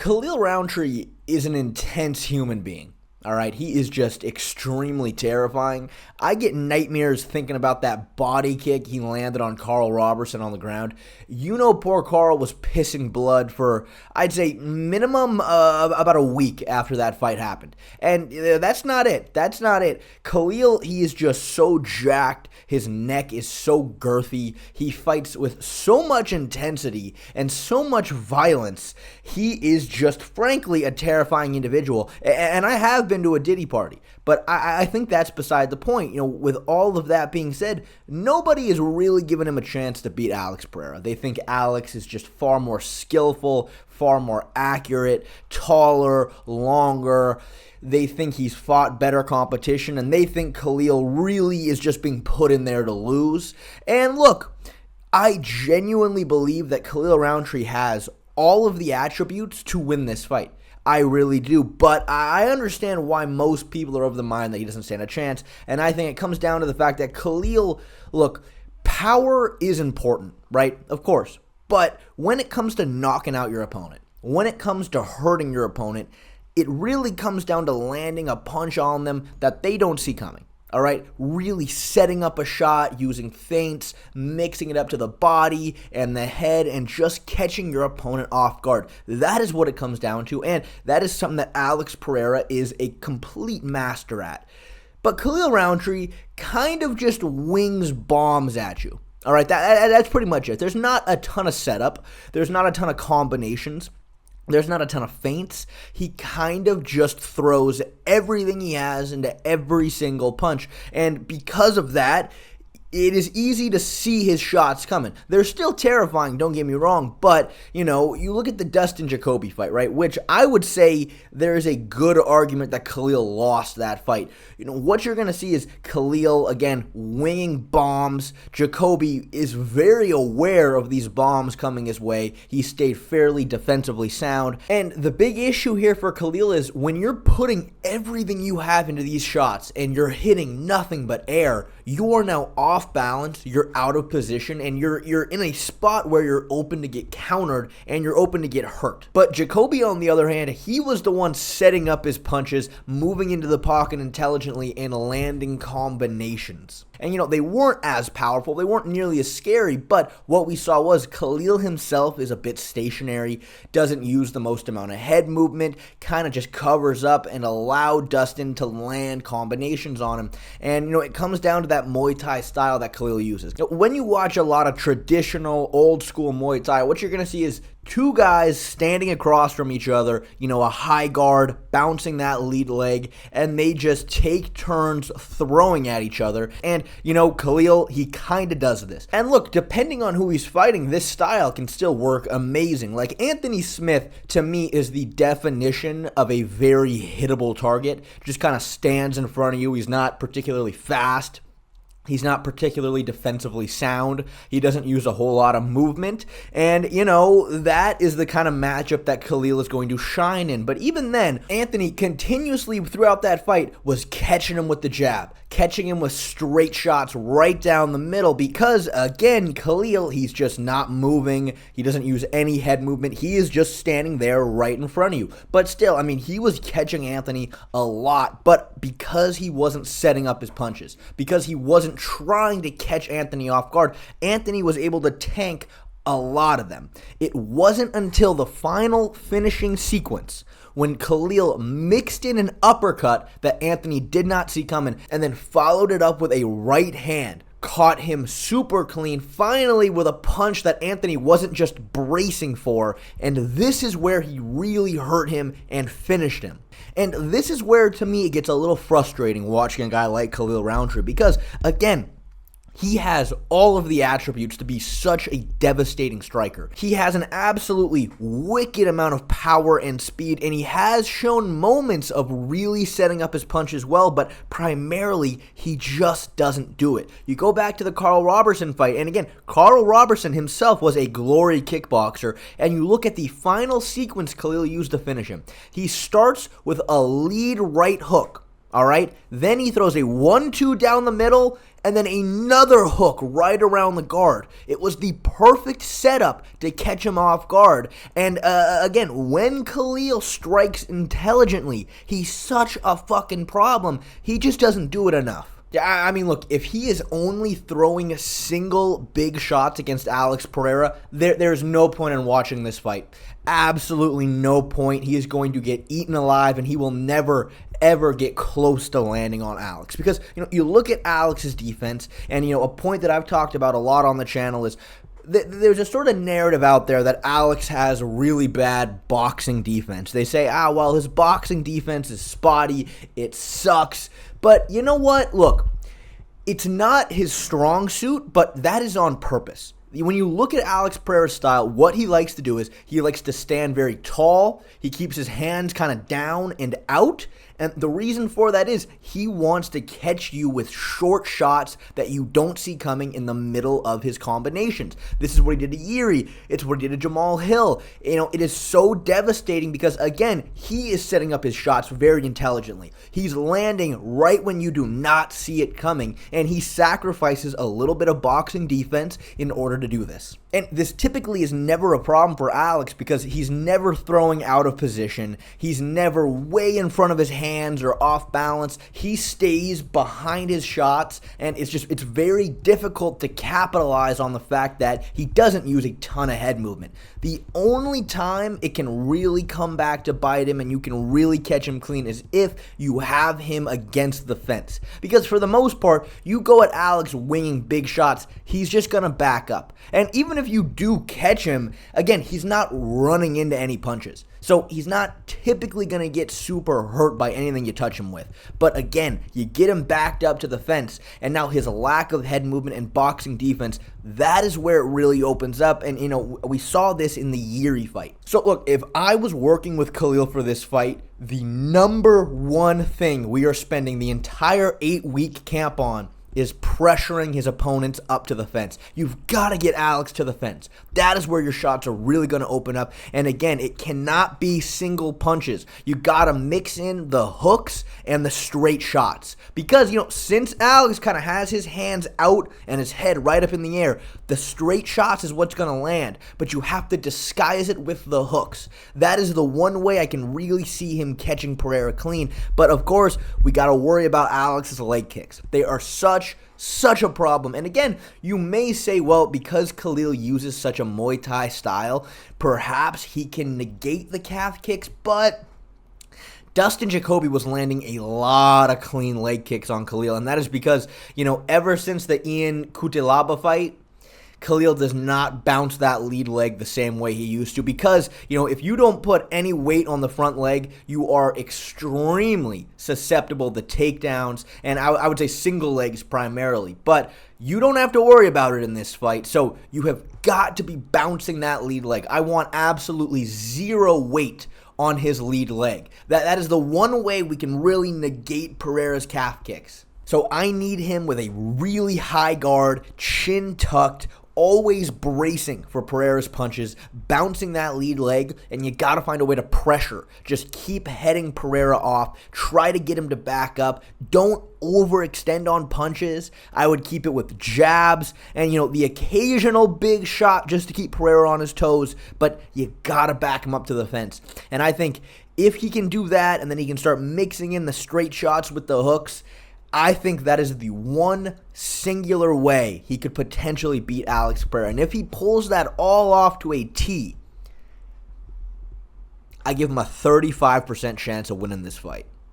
Khalil Rountree is an intense human being. All right, he is just extremely terrifying. I get nightmares thinking about that body kick he landed on Carl Robertson on the ground. You know, poor Carl was pissing blood for, I'd say, minimum about a week after that fight happened. And that's not it. That's not it. Khalil, he is just so jacked. His neck is so girthy. He fights with so much intensity and so much violence. He is just, frankly, a terrifying individual. And I have been to a Diddy party, but I think that's beside the point. You know, with all of that being said, nobody is really giving him a chance to beat Alex Pereira. They think Alex is just far more skillful, far more accurate, taller, longer. They think he's fought better competition, and they think Khalil really is just being put in there to lose. And look, I genuinely believe that Khalil Rountree has all of the attributes to win this fight. I really do, but I understand why most people are of the mind that he doesn't stand a chance, and I think it comes down to the fact that Khalil, look, power is important, right? Of course, but when it comes to knocking out your opponent, when it comes to hurting your opponent, it really comes down to landing a punch on them that they don't see coming. All right, really setting up a shot, using feints, mixing it up to the body and the head, and just catching your opponent off guard. That is what it comes down to, and that is something that Alex Pereira is a complete master at. But Khalil Rountree kind of just wings bombs at you. All right, that's pretty much it. There's not a ton of setup. There's not a ton of combinations. There's not a ton of feints. He kind of just throws everything he has into every single punch. And because of that, it is easy to see his shots coming. They're still terrifying, don't get me wrong, but, you know, you look at the Dustin Jacoby fight, right, which I would say there is a good argument that Khalil lost that fight. You know, what you're going to see is Khalil, again, winging bombs. Jacoby is very aware of these bombs coming his way. He stayed fairly defensively sound. And the big issue here for Khalil is when you're putting everything you have into these shots and you're hitting nothing but air, you are now off balance, you're out of position, and you're in a spot where you're open to get countered and you're open to get hurt. But Jacoby, on the other hand, he was the one setting up his punches, moving into the pocket intelligently, and landing combinations. And, you know, they weren't as powerful, they weren't nearly as scary, but what we saw was Khalil himself is a bit stationary, doesn't use the most amount of head movement, kind of just covers up and allow Dustin to land combinations on him. And, you know, it comes down to that Muay Thai style that Khalil uses. You know, when you watch a lot of traditional, old-school Muay Thai, what you're going to see is two guys standing across from each other, you know, a high guard, bouncing that lead leg, and they just take turns throwing at each other. And, you know, Khalil, he kind of does this. And look, depending on who he's fighting, this style can still work amazing. Like, Anthony Smith, to me, is the definition of a very hittable target. Just kind of stands in front of you. He's not particularly fast. He's not particularly defensively sound. He doesn't use a whole lot of movement. And, you know, that is the kind of matchup that Khalil is going to shine in. But even then, Anthony continuously throughout that fight was catching him with the jab, catching him with straight shots right down the middle because, again, Khalil, he's just not moving. He doesn't use any head movement. He is just standing there right in front of you. But still, I mean, he was catching Anthony a lot. But because he wasn't setting up his punches, because he wasn't trying to catch Anthony off guard, Anthony was able to tank a lot of them. It wasn't until the final finishing sequence when Khalil mixed in an uppercut that Anthony did not see coming and then followed it up with a right hand, caught him super clean, finally with a punch that Anthony wasn't just bracing for, and this is where he really hurt him and finished him. And this is where, to me, it gets a little frustrating watching a guy like Khalil Rountree because, again, he has all of the attributes to be such a devastating striker. He has an absolutely wicked amount of power and speed, and he has shown moments of really setting up his punches well, but primarily, he just doesn't do it. You go back to the Carl Robertson fight, and again, Carl Robertson himself was a glory kickboxer, and you look at the final sequence Khalil used to finish him. He starts with a lead right hook. All right? Then he throws a 1-2 down the middle and then another hook right around the guard. It was the perfect setup to catch him off guard. And again, when Khalil strikes intelligently, he's such a fucking problem. He just doesn't do it enough. I mean, look, if he is only throwing single big shots against Alex Pereira, there's no point in watching this fight. Absolutely no point. He is going to get eaten alive, and he will never, ever get close to landing on Alex. Because, you look at Alex's defense, and, a point that I've talked about a lot on the channel is there's a sort of narrative out there that Alex has really bad boxing defense. They say, well, his boxing defense is spotty, it sucks. But you know what? Look, it's not his strong suit, but that is on purpose. When you look at Alex Pereira's style, what he likes to do is he likes to stand very tall. He keeps his hands kind of down and out. And the reason for that is he wants to catch you with short shots that you don't see coming in the middle of his combinations. This is what he did to Jiri. It's what he did to Jamal Hill. It is so devastating because, again, he is setting up his shots very intelligently. He's landing right when you do not see it coming, and he sacrifices a little bit of boxing defense in order to do this. And this typically is never a problem for Alex because he's never throwing out of position. He's never way in front of his hands or off balance. He stays behind his shots, and it's very difficult to capitalize on the fact that he doesn't use a ton of head movement. The only time it can really come back to bite him and you can really catch him clean is if you have him against the fence. Because for the most part, you go at Alex winging big shots, he's just going to back up. And even if you do catch him, again, he's not running into any punches. So he's not typically going to get super hurt by anything you touch him with. But again, you get him backed up to the fence, and now his lack of head movement and boxing defense, that is where it really opens up. And, we saw this in the Jiri fight. So look, if I was working with Khalil for this fight, the number one thing we are spending the entire 8-week camp on is pressuring his opponents up to the fence. You've got to get Alex to the fence. That is where your shots are really going to open up. And again, it cannot be single punches. You got to mix in the hooks and the straight shots. Because, since Alex kind of has his hands out and his head right up in the air, the straight shots is what's going to land. But you have to disguise it with the hooks. That is the one way I can really see him catching Pereira clean. But of course, we got to worry about Alex's leg kicks. They are such a problem. And again, you may say, well, because Khalil uses such a Muay Thai style, perhaps he can negate the calf kicks, but Dustin Jacoby was landing a lot of clean leg kicks on Khalil, and that is because, ever since the Ian Cutelaba fight, Khalil does not bounce that lead leg the same way he used to because, if you don't put any weight on the front leg, you are extremely susceptible to takedowns, and I would say single legs primarily. But you don't have to worry about it in this fight, so you have got to be bouncing that lead leg. I want absolutely zero weight on his lead leg. That is the one way we can really negate Pereira's calf kicks. So I need him with a really high guard, chin tucked, always bracing for Pereira's punches, bouncing that lead leg, and you got to find a way to pressure. Just keep heading Pereira off. Try to get him to back up. Don't overextend on punches. I would keep it with jabs and, the occasional big shot just to keep Pereira on his toes, but you got to back him up to the fence. And I think if he can do that and then he can start mixing in the straight shots with the hooks, I think that is the one singular way he could potentially beat Alex Pereira. And if he pulls that all off to a T, I give him a 35% chance of winning this fight.